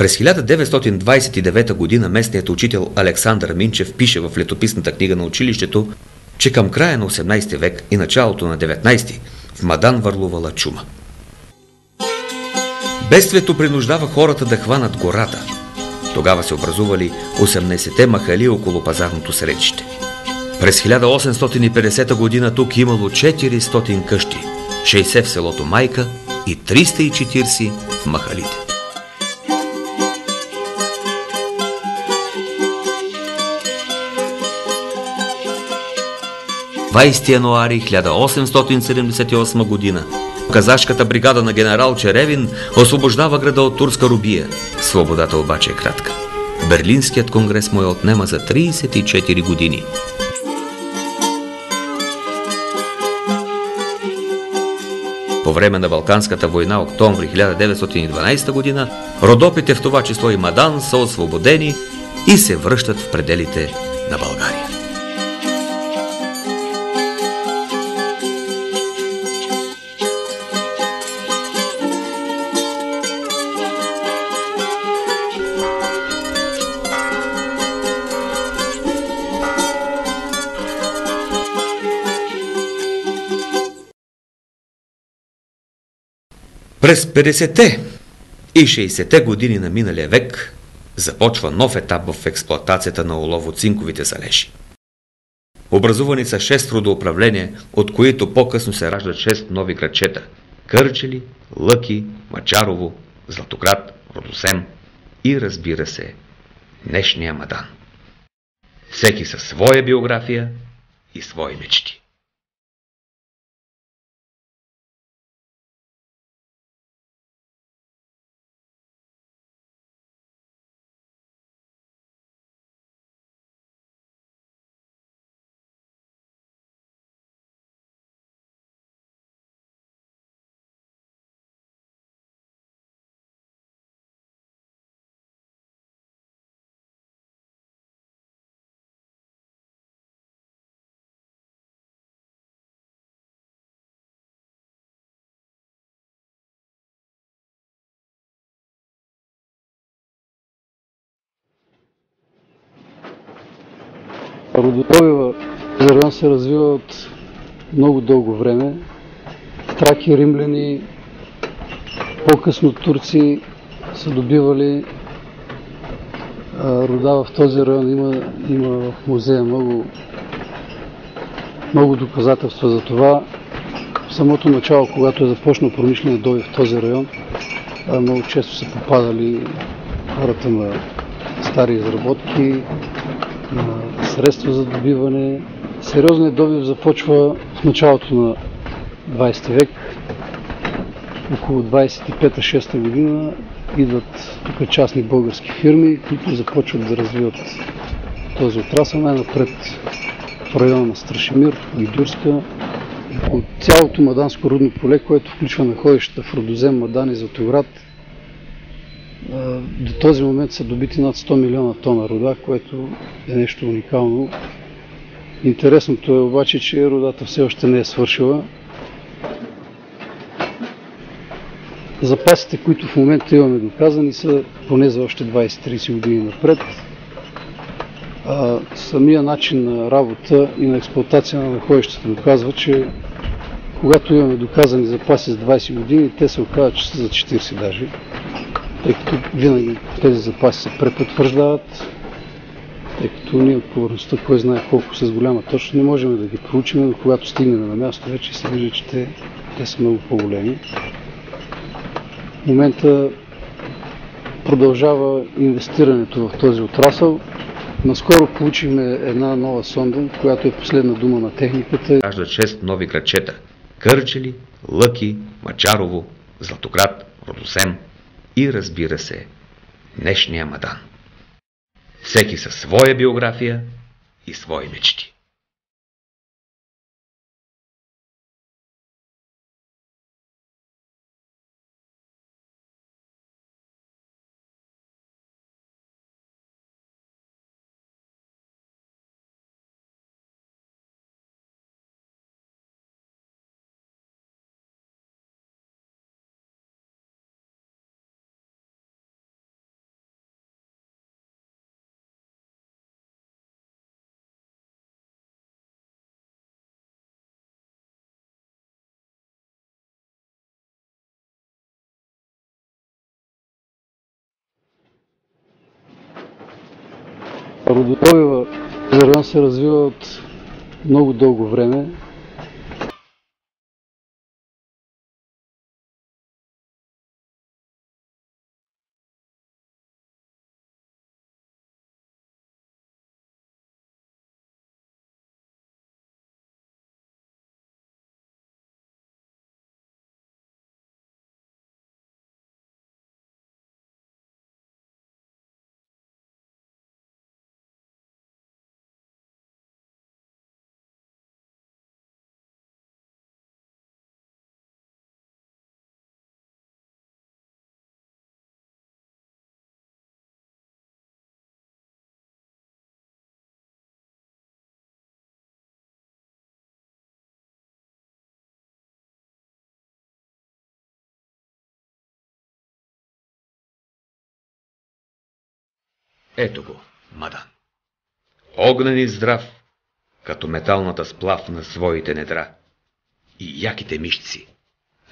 През 1929 година местният учител Александър Минчев пише в летописната книга на училището, че към края на 18 век и началото на 19 в Мадан върлувала чума. Бедствието принуждава хората да хванат гората. Тогава се образували 18-те махали около пазарното средище. През 1850 година тук имало 400 къщи, 60 в селото Майка и 340 в махалите. – 20 януари 1878 година казашката бригада на генерал Черевин освобождава града от турска робия. Свободата обаче е кратка. Берлинският конгрес му я отнема за 34 години. По време на Балканската война, октомври 1912 година, Родопите, в това число и Мадан, са освободени и се връщат в пределите на България. През 50-те и 60-те години на миналия век започва нов етап в експлоатацията на олово-цинковите залежи. Образувани са 6 родоуправления, от които по-късно се раждат 6 нови градчета – Кърджали, Лъки, Мачарово, Златоград, Рудозем и, разбира се, днешния Мадан. Всеки със своя биография и свои мечти. Рододобива район се развива от много дълго време. Траки, римляни, по-късно турци са добивали руда в този район. Има в музея много доказателства за това. В самото начало, когато е започнал промишления добив в този район, много често са попадали хората на стари изработки, на средства за добиване. Сериозният добив започва в началото на 20 век. Около 25-6 година идват тук частни български фирми, които започват да развиват този отрасъл. Най-напред в района на Страшимир, Гидюрска. От цялото Маданско рудно поле, което включва находищата в Рудозем, Мадан и Златоград, до този момент са добити над 100 милиона тона руда, което е нещо уникално. Интересното е обаче, че рудата все още не е свършила. Запасите, които в момента имаме доказани, са поне за още 20-30 години напред. Самия начин на работа и на експлоатация на находищата доказва, че когато имаме доказани запаси за 20 години, те се оказват, че са за 40 даже, тъй като винаги тези запаси се препотвърждават, тъй като ние отговорността, кой знае колко с голяма точност, не можем да ги проучим, но когато стигнем на място, вече се вижда, че те са много по-големи. В момента продължава инвестирането в този отрасъл. Наскоро получихме една нова сонда, която е последна дума на техниката. Раждат 6 нови градчета – Кърджали, Лъки, Мачарово, Златоград, Рудозем и, разбира се, днешния Мадан. Всеки със своя биография и свои мечти. Рудодобива за район се развива от много дълго време. Ето го, Мадан. Огнен и здрав, като металната сплав на своите недра и яките мишци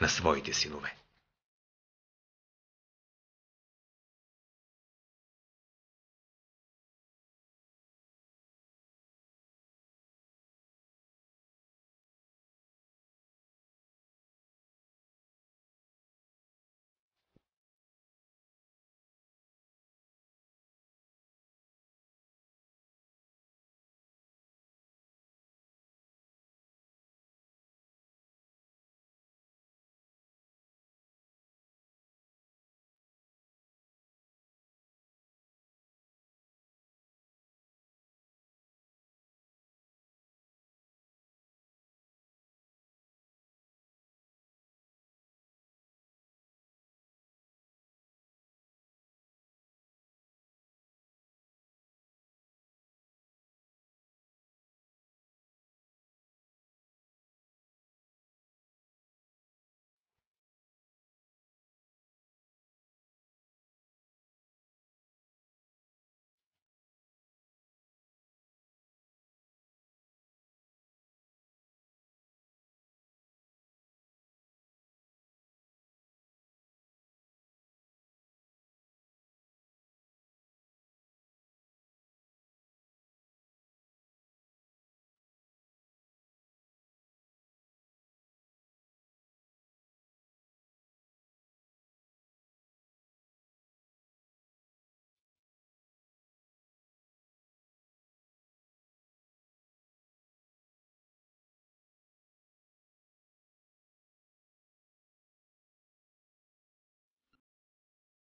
на своите синове.